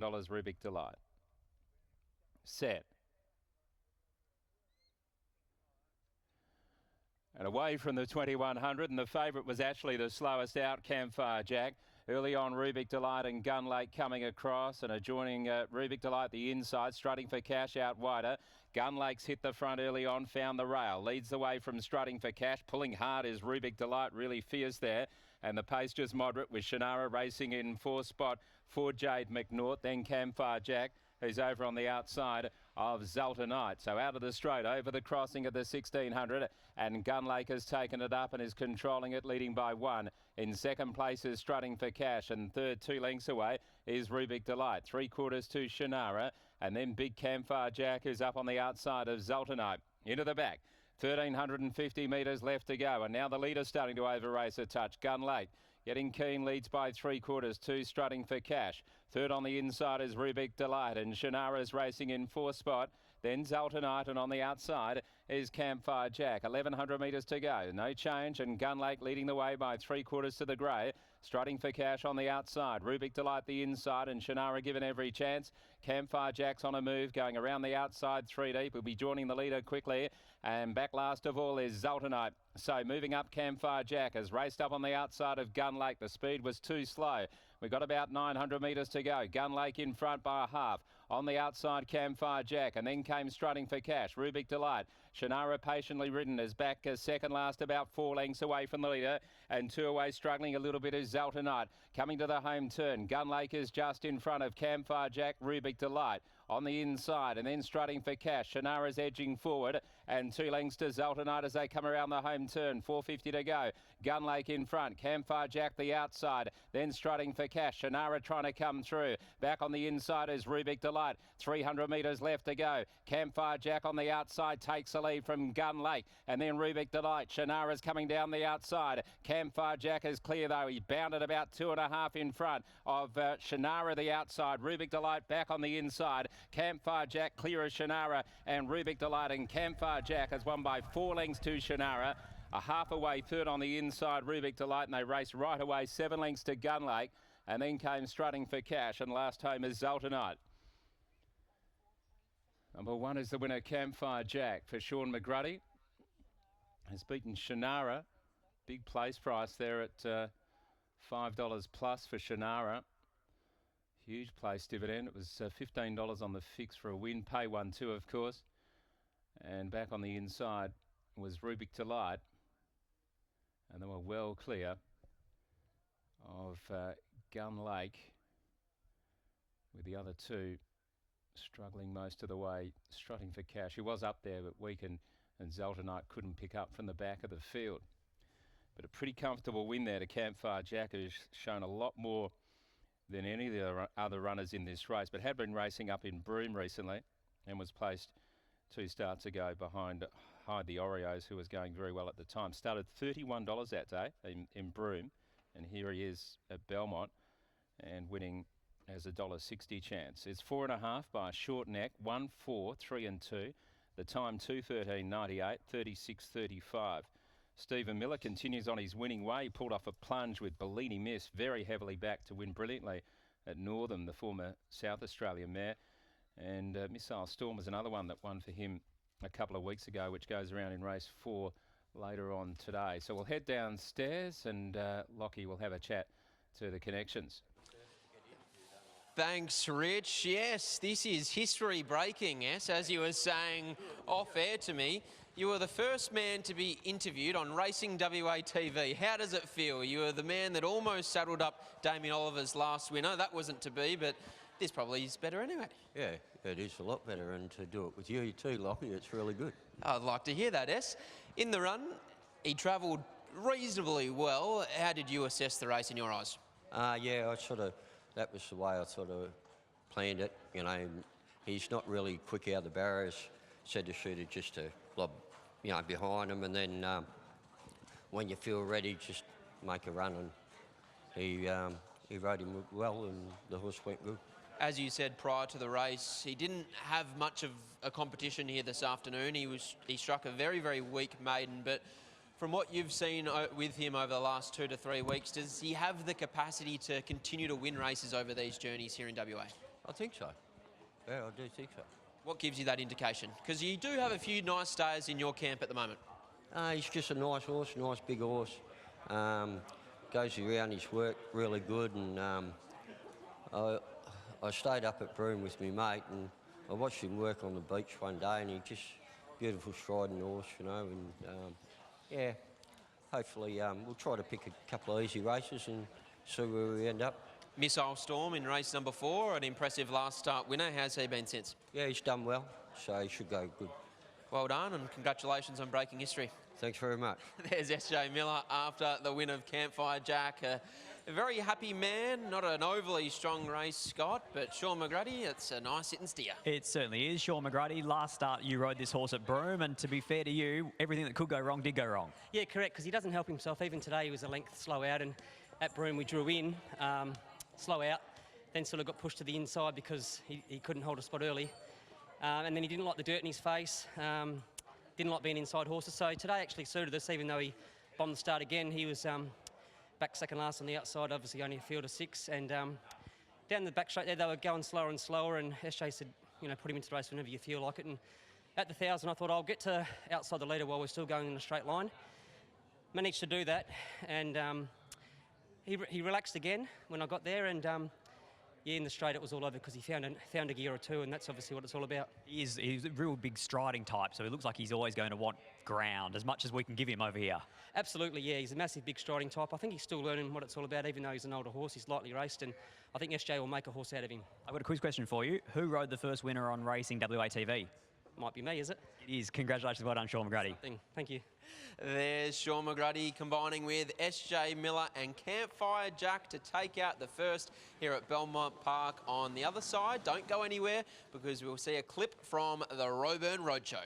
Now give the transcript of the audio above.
Rubik Delight. Set. And away from the 2100, and the favourite was actually the slowest out, Campfire Jack. Early on, Rubik Delight and Gun Lake coming across and adjoining Rubik Delight the inside, strutting for cash out wider. Gun Lake's hit the front early on, found the rail. Leads the way from strutting for cash. Pulling hard is Rubik Delight, really fierce there. And the pace just moderate with Shannara racing in fourth spot for Jade McNaught. Then Campfire Jack, who's over on the outside of Zalta Knight. So out of the straight, over the crossing of the 1600, and Gun Lake has taken it up and is controlling it, leading by 1. In second place is Strutting for Cash, and third, 2 lengths away, is Rubik Delight. 3/4 to Shannara, and then Big Campfire Jack, who's up on the outside of Zalta Knight. Into the back. 1,350 metres left to go, and now the leader's starting to over-race a touch. Gun Lake getting keen, leads by 3/4 to Strutting for Cash. Third on the inside is Rubik Delight, and Shannara's racing in fourth spot. Then Zalta Knight, and on the outside is Campfire Jack. 1,100 metres to go, no change, and Gun Lake leading the way by 3/4 to the grey. Strutting for Cash on the outside. Rubik Delight the inside, and Shannara given every chance. Campfire Jack's on a move, going around the outside 3 deep. We'll be joining the leader quickly, and back last of all is Zalta Knight. So moving up, Campfire Jack has raced up on the outside of Gun Lake. The speed was too slow. We've got about 900 metres to go. Gun Lake in front by a half. On the outside, Campfire Jack, and then came Strutting for Cash. Rubik Delight. Shannara patiently ridden is back second last, about 4 lengths away from the leader, and 2 away struggling a little bit is Zalta Knight. Coming to the home turn, Gun Lake is just in front of Campfire Jack, Rubik Delight. On the inside, and then Strutting for Cash. Shannara's edging forward, and 2 lengths to Zalta Knight as they come around the home turn. 450 to go. Gun Lake in front. Campfire Jack the outside. Then Strutting for Cash. Shannara trying to come through. Back on the inside is Rubik Delight. 300 metres left to go. Campfire Jack on the outside takes the lead from Gun Lake, and then Rubik Delight. Shannara's coming down the outside. Campfire Jack is clear though. He bounded about 2.5 in front of Shannara the outside. Rubik Delight back on the inside. Campfire Jack clear of Shannara, and Rubik Delight, and Campfire Jack has won by 4 lengths to Shannara. A half away third on the inside, Rubik Delight, and they raced right away 7 lengths to Gun Lake, and then came Strutting for Cash, and last home is Zalta Knight. Number 1 is the winner, Campfire Jack, for Sean McGruddy. Has beaten Shannara. Big place price there at $5 plus for Shannara. Huge place dividend. It was $15 on the fix for a win. Pay 1 too, of course. And back on the inside was Rubik Delight. And they were well clear of Gun Lake, with the other two struggling most of the way. Strutting for Cash, who was up there but weakened, and Zalta Knight couldn't pick up from the back of the field. But a pretty comfortable win there to Campfire Jack, who's shown a lot more than any of the other runners in this race, but had been racing up in Broome recently and was placed 2 starts ago behind Hide the Oreos, who was going very well at the time. Started $31 that day in Broome, and here he is at Belmont and winning as a $1.60 chance. It's 4.5 by a short neck, 1, 4, 3 and 2. The time 2:13.98, 36:35. Stephen Miller continues on his winning way. He pulled off a plunge with Bellini Miss, very heavily back to win brilliantly at Northam, the former South Australian mare. And Missile Storm was another one that won for him a couple of weeks ago, which goes around in race 4 later on today. So we'll head downstairs, and Lockie will have a chat to the connections. Thanks, Rich. Yes, this is history breaking, yes, as you were saying off air to me. You were the first man to be interviewed on Racing WA TV. How does it feel? You were the man that almost saddled up Damien Oliver's last winner. That wasn't to be, but this probably is better anyway. Yeah, it is a lot better, and to do it with you too, Lockie, it's really good. I'd like to hear that, S. In the run, he travelled reasonably well. How did you assess the race in your eyes? Yeah, that was the way I sort of planned it. You know, he's not really quick out of the barriers. Said to shooter just to lob, behind him, and then when you feel ready, just make a run. And he rode him well, and the horse went good. As you said prior to the race, he didn't have much of a competition here this afternoon. He struck a very, very weak maiden, but from what you've seen with him over the last 2 to 3 weeks, does he have the capacity to continue to win races over these journeys here in WA? I think so. Yeah, I do think so. What gives you that indication? Because you do have a few nice stayers in your camp at the moment. He's just a nice horse, nice big horse. Goes around his work really good, and I stayed up at Broome with my mate, and I watched him work on the beach one day, and he just beautiful striding horse, you know. And yeah, hopefully we'll try to pick a couple of easy races and see where we end up. Missile Storm in race number 4, an impressive last start winner. How's he been since? Yeah, he's done well, so he should go good. Well done, and congratulations on breaking history. Thanks very much. There's SJ Miller after the win of Campfire Jack. A very happy man, not an overly strong race, Scott, but Sean McGrady, it's a nice sitting steer. It certainly is. Sean McGrady, last start you rode this horse at Broome, and to be fair to you, everything that could go wrong did go wrong. Yeah, correct, because he doesn't help himself. Even today he was a length slow out, and at Broome we drew in, slow out, then sort of got pushed to the inside because he couldn't hold a spot early. And then he didn't like the dirt in his face, didn't like being inside horses. So today actually suited us, even though he bombed the start again. He was back second last on the outside, obviously only a field of 6. And down the back straight there, they were going slower and slower. And SJ said, you know, put him into the race whenever you feel like it. And at the 1,000, I thought I'll get to outside the leader while we're still going in a straight line. Managed to do that. And he relaxed again when I got there. And yeah, in the straight it was all over because he found a gear or two, and that's obviously what it's all about. He's a real big striding type, so it looks like he's always going to want ground as much as we can give him over here. Absolutely, yeah. He's a massive, big striding type. I think he's still learning what it's all about, even though he's an older horse. He's lightly raced, and I think SJ will make a horse out of him. I've got a quiz question for you. Who rode the first winner on Racing WA TV? Might be me, is it? It is. Congratulations, well done, Sean McGrady. Thank you. There's Sean McGrady combining with SJ Miller and Campfire Jack to take out the first here at Belmont Park on the other side. Don't go anywhere because we'll see a clip from the Roburn Roadshow.